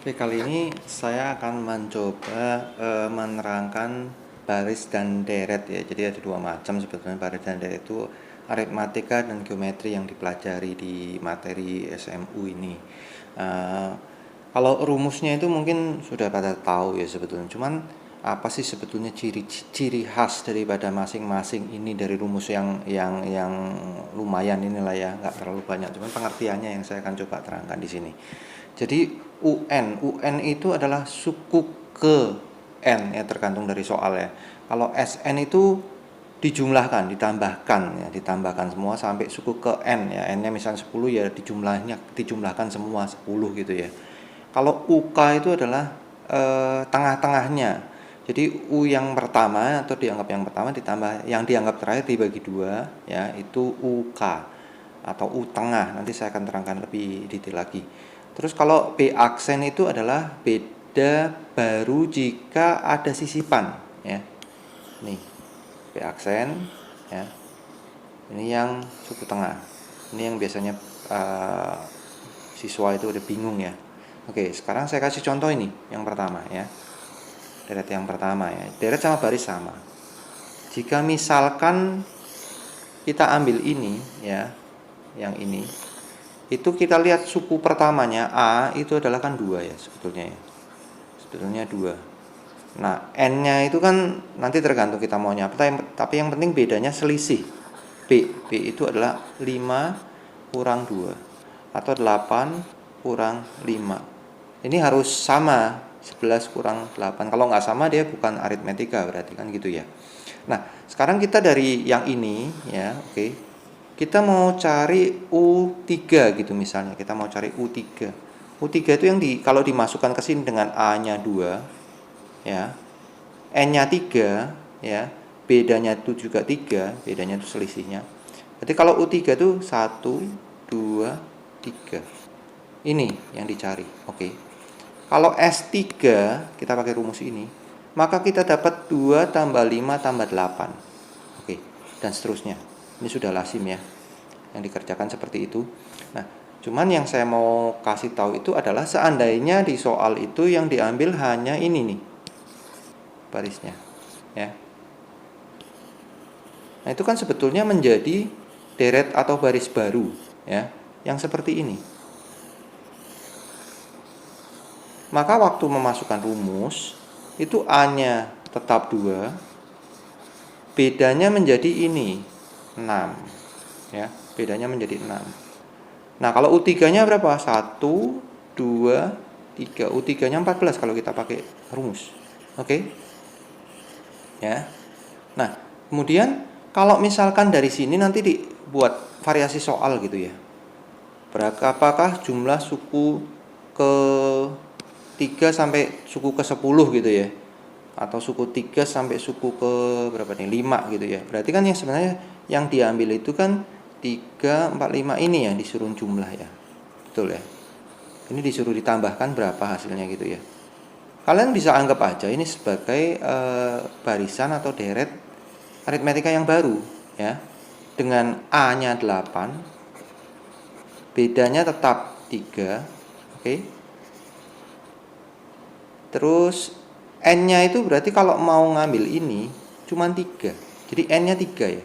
Oke, kali ini saya akan mencoba menerangkan baris dan deret ya. Jadi ada dua macam sebetulnya baris dan deret itu aritmatika dan geometri yang dipelajari di materi SMU ini. Eh, Kalau rumusnya itu mungkin sudah pada tahu ya sebetulnya. Cuman apa sih sebetulnya ciri khas daripada masing-masing ini dari rumus yang lumayan inilah ya, nggak terlalu banyak. Cuman pengertiannya yang saya akan coba terangkan di sini. Jadi UN itu adalah suku ke N ya, tergantung dari soal ya. Kalau SN itu dijumlahkan, ditambahkan semua sampai suku ke N ya. N-nya misalnya 10 ya dijumlahkan semua 10 gitu ya. Kalau UK itu adalah tengah-tengahnya. Jadi U yang pertama atau dianggap yang pertama ditambah yang dianggap terakhir dibagi dua ya, itu UK atau U tengah. Nanti saya akan terangkan lebih detail lagi. Terus kalau B aksen itu adalah beda baru jika ada sisipan ya. Nih, B aksen ya. Ini yang suku tengah. Ini yang biasanya siswa itu udah bingung ya. Oke, sekarang saya kasih contoh ini yang pertama ya. Deret yang pertama ya. Deret sama baris sama. Jika misalkan kita ambil ini ya, yang ini, itu kita lihat suku pertamanya A itu adalah kan 2 ya sebetulnya ya. Sebetulnya 2. Nah, N-nya itu kan nanti tergantung kita maunya apa, tapi yang penting bedanya selisih. B itu adalah 5 kurang 2 atau 8 kurang 5. Ini harus sama 11 kurang 8. Kalau nggak sama dia bukan aritmetika berarti kan gitu ya. Nah, sekarang kita dari yang ini ya, oke. Kita mau cari U3 gitu misalnya. Kita mau cari U3. U3 itu yang kalau dimasukkan ke sini dengan A-nya 2 ya. N-nya 3 ya. Bedanya itu juga 3, bedanya itu selisihnya. Jadi kalau U3 itu 1 2 3. Ini yang dicari. Oke. Kalau S3 kita pakai rumus ini, maka kita dapat 2 tambah 5 tambah 8. Oke, dan seterusnya. Ini sudah lazim ya, yang dikerjakan seperti itu. Nah, cuman yang saya mau kasih tahu itu adalah seandainya di soal itu yang diambil hanya ini nih, barisnya ya. Nah, itu kan sebetulnya menjadi deret atau baris baru ya, yang seperti ini. Maka waktu memasukkan rumus itu A-nya tetap 2, bedanya menjadi ini 6 ya, bedanya menjadi 6. Nah, kalau U3-nya berapa? 1 2 3. U3-nya 14 kalau kita pakai rumus. Oke? Ya. Nah, kemudian kalau misalkan dari sini nanti dibuat variasi soal gitu ya. Berapakah jumlah suku ke 3 sampai suku ke 10 gitu ya, atau suku 3 sampai suku ke berapa nih, 5 gitu ya. Berarti kan yang sebenarnya yang diambil itu kan 3, 4, 5 ini ya, disuruh jumlah ya. Betul ya. Ini disuruh ditambahkan berapa hasilnya gitu ya. Kalian bisa anggap aja ini sebagai barisan atau deret aritmetika yang baru ya. Dengan A-nya 8, bedanya tetap 3. Oke. Terus N-nya itu berarti kalau mau ngambil ini cuma 3. Jadi N-nya 3 ya.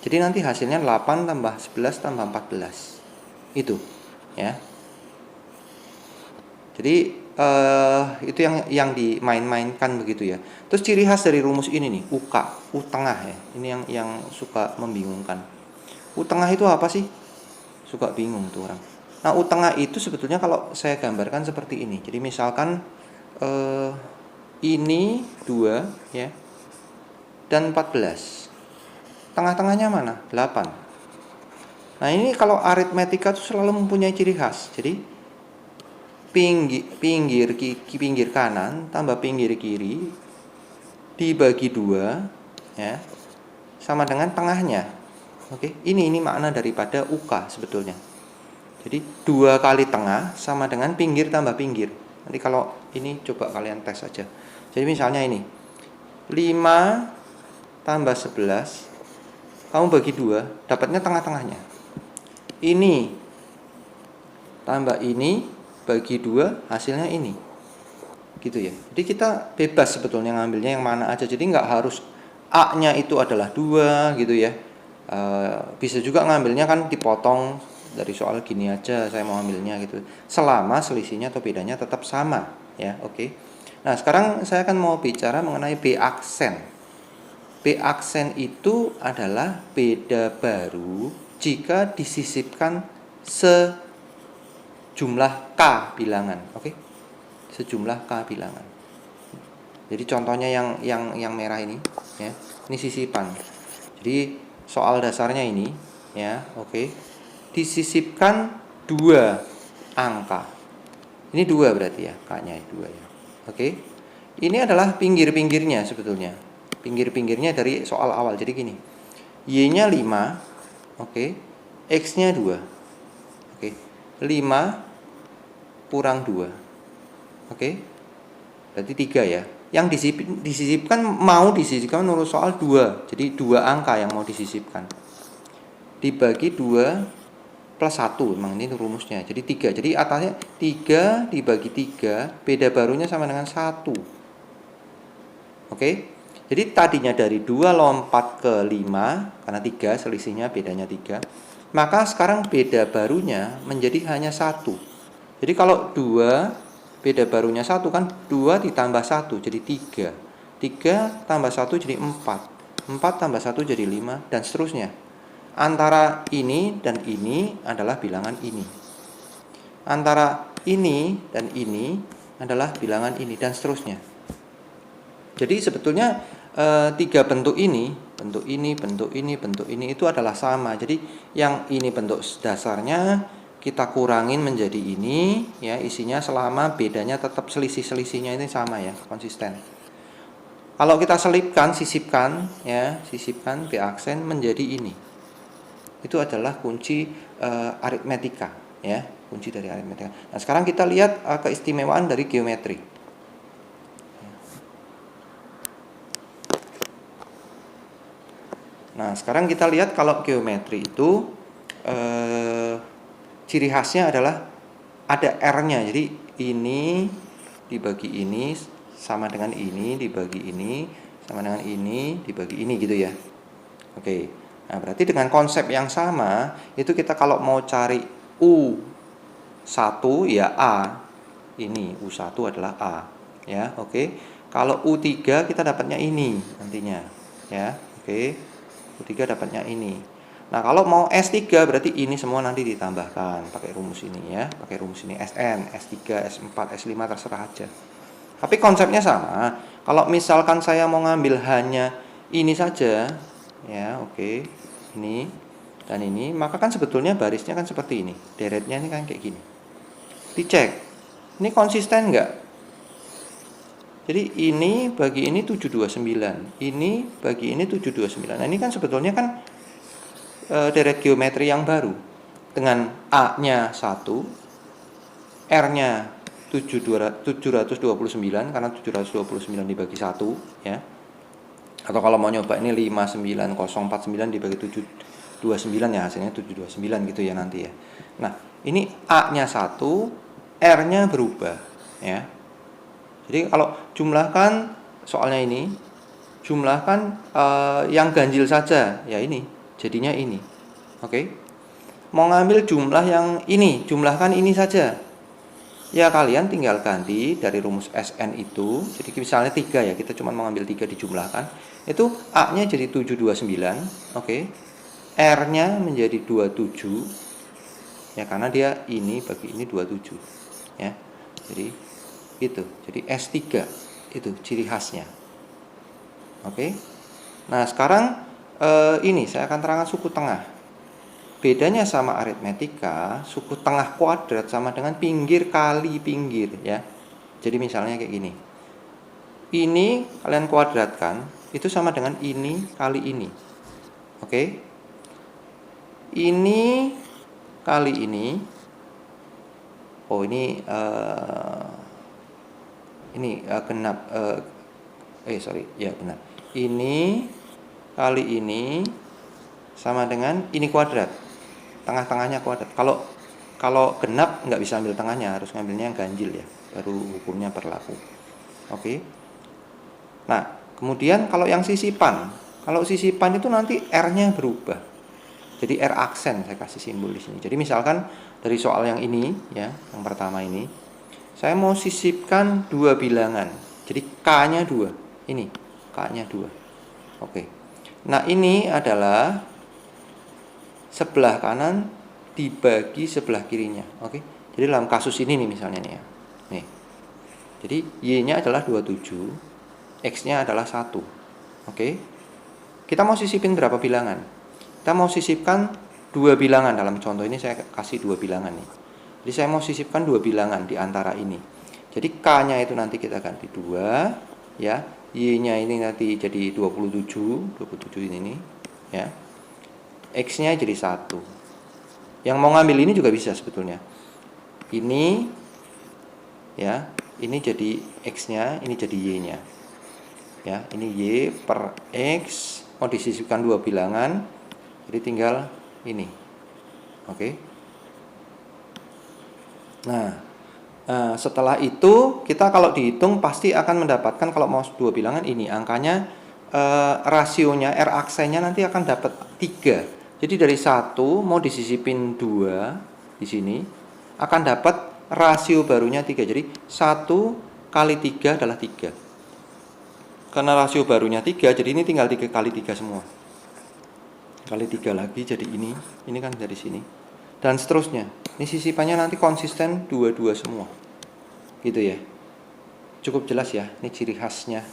Jadi nanti hasilnya 8 tambah 11 tambah 14. Itu ya. Jadi itu yang dimain-mainkan begitu ya. Terus ciri khas dari rumus ini nih, UK, U tengah ya. Ini yang suka membingungkan. U tengah itu apa sih? Suka bingung tuh orang. Nah, U tengah itu sebetulnya kalau saya gambarkan seperti ini. Jadi misalkan ini 2 ya, dan 14. Tengah-tengahnya mana? 8. Nah, ini kalau aritmetika itu selalu mempunyai ciri khas. Jadi pinggir kanan tambah pinggir kiri dibagi 2 ya, sama dengan tengahnya. Oke, ini makna daripada UK sebetulnya. Jadi 2 kali tengah sama dengan pinggir tambah pinggir. Nanti kalau ini coba kalian tes aja. Jadi misalnya ini 5 tambah 11, kamu bagi 2, dapatnya tengah-tengahnya. Ini tambah ini bagi 2, hasilnya ini. gitu ya. Jadi kita bebas sebetulnya ngambilnya yang mana aja. Jadi nggak harus A-nya itu adalah 2 gitu ya. Bisa juga ngambilnya kan dipotong dari soal gini aja saya mau ambilnya gitu. Selama selisihnya atau bedanya tetap sama ya, oke. Nah, sekarang saya akan mau bicara mengenai B aksen. B aksen itu adalah beda baru jika disisipkan sejumlah K bilangan, oke? Sejumlah K bilangan. Jadi contohnya yang merah ini ya. Ini sisipan. Jadi soal dasarnya ini ya, oke. Disisipkan 2 angka. Ini 2 berarti ya, K-nya 2 ya. Oke. Ini adalah pinggir-pinggirnya sebetulnya. Pinggir-pinggirnya dari soal awal. Jadi gini. Y-nya 5, oke. X-nya 2. Oke. 5 kurang 2. Oke. Berarti 3 ya. Yang disisipkan mau disisipkan menurut soal 2. Jadi 2 angka yang mau disisipkan. Dibagi 2 plus 1. Memang ini rumusnya. Jadi 3. Jadi atasnya 3 dibagi 3. Beda barunya sama dengan 1. Oke. Jadi tadinya dari 2 lompat ke 5. Karena 3 selisihnya bedanya 3. Maka sekarang beda barunya menjadi hanya 1. Jadi kalau 2 beda barunya 1 kan 2 ditambah 1 jadi 3. 3 tambah 1 jadi 4. 4 tambah 1 jadi 5 dan seterusnya. Antara ini dan ini adalah bilangan ini. Antara ini dan ini adalah bilangan ini dan seterusnya. Jadi sebetulnya 3 bentuk ini, bentuk ini, bentuk ini, bentuk ini itu adalah sama. Jadi yang ini bentuk dasarnya kita kurangin menjadi ini ya, isinya selama bedanya tetap selisih-selisihnya ini sama ya, konsisten. Kalau kita selipkan, sisipkan ya, sisipkan B aksen menjadi ini. Itu adalah kunci aritmetika ya, kunci dari aritmetika. Nah, sekarang kita lihat keistimewaan dari geometri. Nah, sekarang kita lihat kalau geometri itu ciri khasnya adalah ada R-nya. Jadi ini dibagi ini sama dengan ini dibagi ini sama dengan ini dibagi ini gitu ya. Oke. Nah, berarti dengan konsep yang sama itu kita kalau mau cari U1 ya A. Ini U1 adalah A ya, oke. Kalau U3 kita dapatnya ini nantinya ya. Oke. U3 dapatnya ini. Nah, kalau mau S3 berarti ini semua nanti ditambahkan pakai rumus ini ya, pakai rumus ini SN, S3, S4, S5 terserah aja. Tapi konsepnya sama. Kalau misalkan saya mau ngambil hanya ini saja ya, oke. Ini dan ini, maka kan sebetulnya barisnya kan seperti ini. Deretnya ini kan kayak gini. Dicek. Ini konsisten enggak? Jadi ini bagi ini 729. Ini bagi ini 729. Nah, ini kan sebetulnya kan deret geometri yang baru dengan A-nya 1, R-nya 729 karena 729 dibagi 1 ya. Atau kalau mau nyoba ini 59049 dibagi 729 ya, hasilnya 729 gitu ya nanti ya. Nah, ini A-nya 1, R-nya berubah ya. Jadi kalau jumlahkan soalnya ini, jumlahkan yang ganjil saja ya, ini jadinya ini. Oke. Mau ngambil jumlah yang ini, jumlahkan ini saja. Ya, kalian tinggal ganti dari rumus SN itu. Jadi misalnya 3 ya, kita cuma mau ngambil 3 dijumlahkan. Itu A-nya jadi 729, oke. R-nya menjadi 27. Ya, karena dia ini bagi ini 27. Ya. Jadi itu. Jadi S3 itu ciri khasnya. Oke. Nah, sekarang ini saya akan terangkan suku tengah. Bedanya sama aritmetika, suku tengah kuadrat sama dengan pinggir kali pinggir ya. Jadi misalnya kayak gini. Ini kalian kuadratkan, itu sama dengan ini kali ini. Oke. Ini kali ini. Oh, ini genap sorry, ya benar. Ini kali ini sama dengan ini kuadrat, tengah-tengahnya kuadrat. Kalau genap nggak bisa ambil tengahnya, harus ngambilnya yang ganjil ya, baru hukumnya berlaku. Oke. Nah, kemudian kalau yang sisipan, kalau sisipan itu nanti R-nya berubah. Jadi R aksen saya kasih simbol di sini. Jadi misalkan dari soal yang ini ya, yang pertama ini, saya mau sisipkan 2 bilangan. Jadi K-nya 2. Ini, K-nya 2. Oke. Nah, ini adalah sebelah kanan dibagi sebelah kirinya. Oke. Jadi dalam kasus ini nih misalnya nih ya. Nih. Jadi Y-nya adalah 27, X-nya adalah 1. Oke. Kita mau sisipin berapa bilangan? Kita mau sisipkan 2 bilangan. Dalam contoh ini saya kasih 2 bilangan nih. Jadi saya mau sisipkan 2 bilangan di antara ini. Jadi K-nya itu nanti kita ganti 2 ya. Y-nya ini nanti jadi 27 ini nih ya. X-nya jadi 1. Yang mau ngambil ini juga bisa sebetulnya. Ini ya, ini jadi X-nya, ini jadi Y-nya. Ya, ini Y per X mau disisipkan 2 bilangan. Jadi tinggal ini. Oke. Nah, setelah itu kita kalau dihitung pasti akan mendapatkan kalau mau 2 bilangan ini angkanya rasionya R aksennya nanti akan dapat 3. Jadi dari 1 mau disisipin 2 di sini akan dapat rasio barunya 3. Jadi 1 kali 3 adalah 3. Karena rasio barunya 3, jadi ini tinggal 3 kali 3 semua. Kali 3 lagi jadi ini kan dari sini. Dan seterusnya. Ini sisipannya nanti konsisten 2 semua. Gitu ya. Cukup jelas ya, ini ciri khasnya